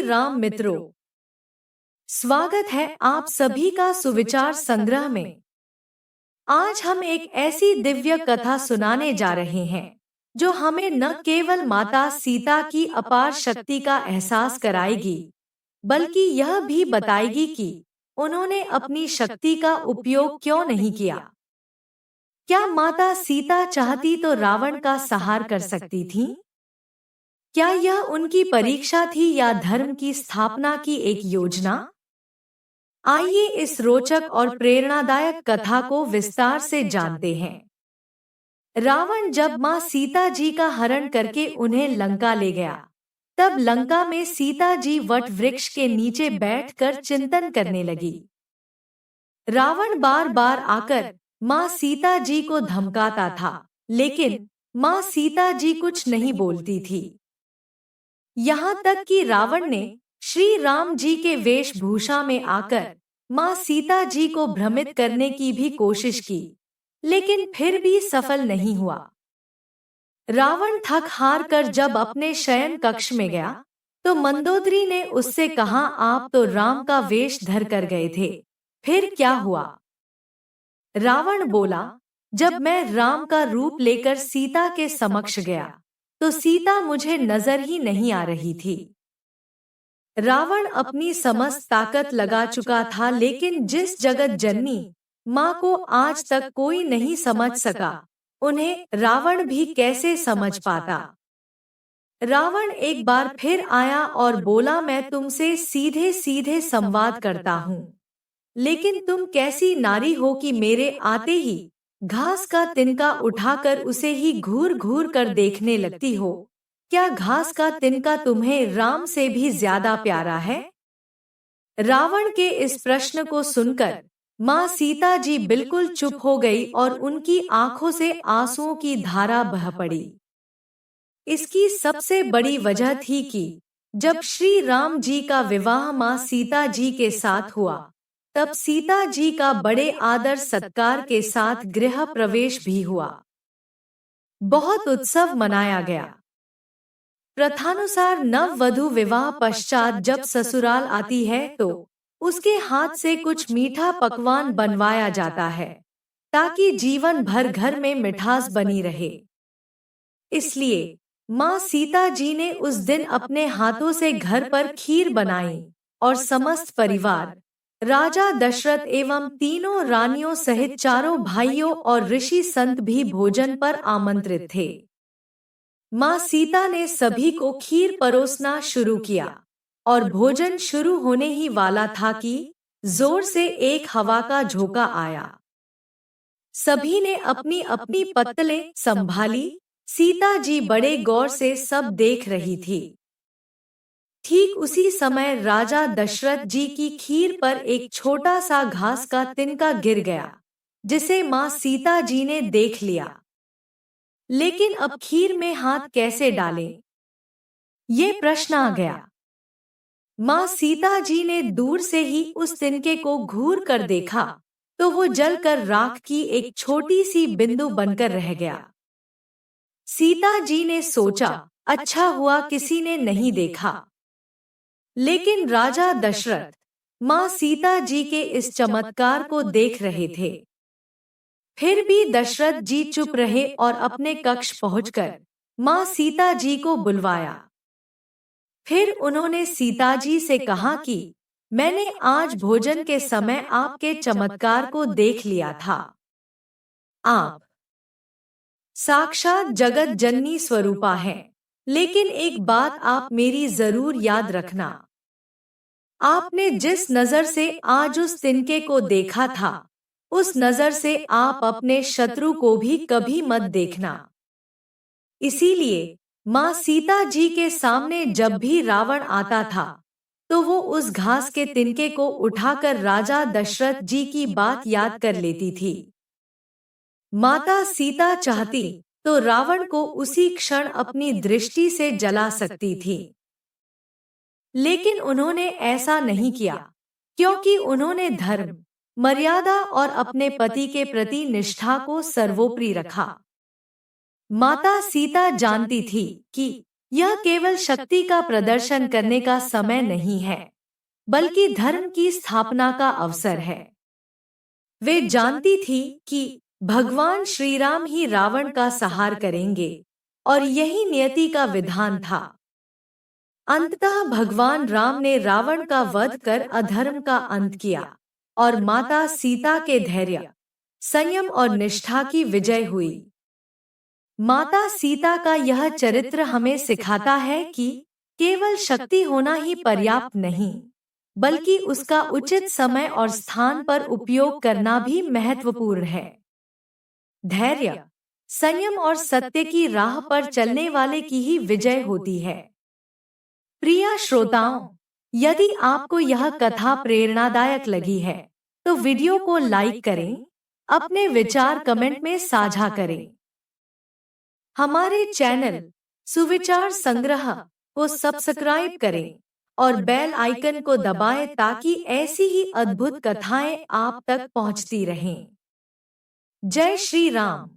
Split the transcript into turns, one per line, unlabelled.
राम मित्रों, स्वागत है आप सभी का सुविचार संग्रह में। आज हम एक ऐसी दिव्य कथा सुनाने जा रहे हैं जो हमें न केवल माता सीता की अपार शक्ति का एहसास कराएगी, बल्कि यह भी बताएगी कि उन्होंने अपनी शक्ति का उपयोग क्यों नहीं किया। क्या माता सीता चाहती तो रावण का संहार कर सकती थीं? क्या यह उनकी परीक्षा थी या धर्म की स्थापना की एक योजना? आइए इस रोचक और प्रेरणादायक कथा को विस्तार से जानते हैं। रावण जब मां सीता जी का हरण करके उन्हें लंका ले गया, तब लंका में सीता जी वट वृक्ष के नीचे बैठकर चिंतन करने लगी। रावण बार बार आकर मां सीता जी को धमकाता था, लेकिन मां सीता जी कुछ नहीं बोलती थी। यहाँ तक कि रावण ने श्री राम जी के वेशभूषा में आकर मां सीता जी को भ्रमित करने की भी कोशिश की, लेकिन फिर भी सफल नहीं हुआ। रावण थक हार कर जब अपने शयन कक्ष में गया, तो मंदोदरी ने उससे कहा, आप तो राम का वेश धर कर गए थे, फिर क्या हुआ? रावण बोला, जब मैं राम का रूप लेकर सीता के समक्ष गया, तो सीता मुझे नजर ही नहीं आ रही थी। रावण अपनी समस्त ताकत लगा चुका था, लेकिन जिस जगत जननी माँ को आज तक कोई नहीं समझ सका, उन्हें रावण भी कैसे समझ पाता। रावण एक बार फिर आया और बोला, मैं तुमसे सीधे सीधे संवाद करता हूँ, लेकिन तुम कैसी नारी हो कि मेरे आते ही घास का तिनका उठाकर उसे ही घूर घूर कर देखने लगती हो। क्या घास का तिनका तुम्हें राम से भी ज्यादा प्यारा है? रावण के इस प्रश्न को सुनकर मां सीता जी बिल्कुल चुप हो गई और उनकी आंखों से आंसुओं की धारा बह पड़ी। इसकी सबसे बड़ी वजह थी कि जब श्री राम जी का विवाह मां सीता जी के साथ हुआ, तब सीता जी का बड़े आदर सत्कार के साथ गृह प्रवेश भी हुआ। बहुत उत्सव मनाया गया। प्रथानुसार नववधु विवाह पश्चात जब ससुराल आती है, तो उसके हाथ से कुछ मीठा पकवान बनवाया जाता है, ताकि जीवन भर घर में मिठास बनी रहे। इसलिए मां सीता जी ने उस दिन अपने हाथों से घर पर खीर बनाई और समस्त परिवार, राजा दशरथ एवं तीनों रानियों सहित चारों भाइयों और ऋषि संत भी भोजन पर आमंत्रित थे। मां सीता ने सभी को खीर परोसना शुरू किया और भोजन शुरू होने ही वाला था कि जोर से एक हवा का झोंका आया। सभी ने अपनी अपनी पत्तलें संभाली। सीता जी बड़े गौर से सब देख रही थी। ठीक उसी समय राजा दशरथ जी की खीर पर एक छोटा सा घास का तिनका गिर गया, जिसे मां सीता जी ने देख लिया। लेकिन अब खीर में हाथ कैसे डालें? ये प्रश्न आ गया। मां सीता जी ने दूर से ही उस तिनके को घूर कर देखा, तो वो जलकर राख की एक छोटी सी बिंदु बनकर रह गया। सीता जी ने सोचा, अच्छा हुआ किसी ने नहीं देखा। लेकिन राजा दशरथ मां सीता जी के इस चमत्कार को देख रहे थे। फिर भी दशरथ जी चुप रहे और अपने कक्ष पहुंचकर मां सीता जी को बुलवाया। फिर उन्होंने सीता जी से कहा कि मैंने आज भोजन के समय आपके चमत्कार को देख लिया था। आप साक्षात जगत जननी स्वरूपा है, लेकिन एक बात आप मेरी जरूर याद रखना। आपने जिस नजर से आज उस तिनके को देखा था, उस नजर से आप अपने शत्रु को भी कभी मत देखना। इसीलिए मां सीता जी के सामने जब भी रावण आता था, तो वो उस घास के तिनके को उठाकर राजा दशरथ जी की बात याद कर लेती थी। माता सीता चाहती तो रावण को उसी क्षण अपनी दृष्टि से जला सकती थी, लेकिन उन्होंने ऐसा नहीं किया, क्योंकि उन्होंने धर्म, मर्यादा और अपने पति के प्रति निष्ठा को सर्वोपरि रखा। माता सीता जानती थी कि यह केवल शक्ति का प्रदर्शन करने का समय नहीं है, बल्कि धर्म की स्थापना का अवसर है। वे जानती थी कि भगवान श्री राम ही रावण का संहार करेंगे और यही नियति का विधान था। अंततः भगवान राम ने रावण का वध कर अधर्म का अंत किया और माता सीता के धैर्य, संयम और निष्ठा की विजय हुई। माता सीता का यह चरित्र हमें सिखाता है कि केवल शक्ति होना ही पर्याप्त नहीं, बल्कि उसका उचित समय और स्थान पर उपयोग करना भी महत्वपूर्ण है। धैर्य, संयम और सत्य की राह पर चलने वाले की ही विजय होती है। प्रिय श्रोताओं, यदि आपको यह कथा प्रेरणादायक लगी है, तो वीडियो को लाइक करें, अपने विचार कमेंट में साझा करें। हमारे चैनल सुविचार संग्रह को सब्सक्राइब करें और बेल आइकन को दबाएं ताकि ऐसी ही अद्भुत कथाएं आप तक पहुंचती रहें। जय श्री राम।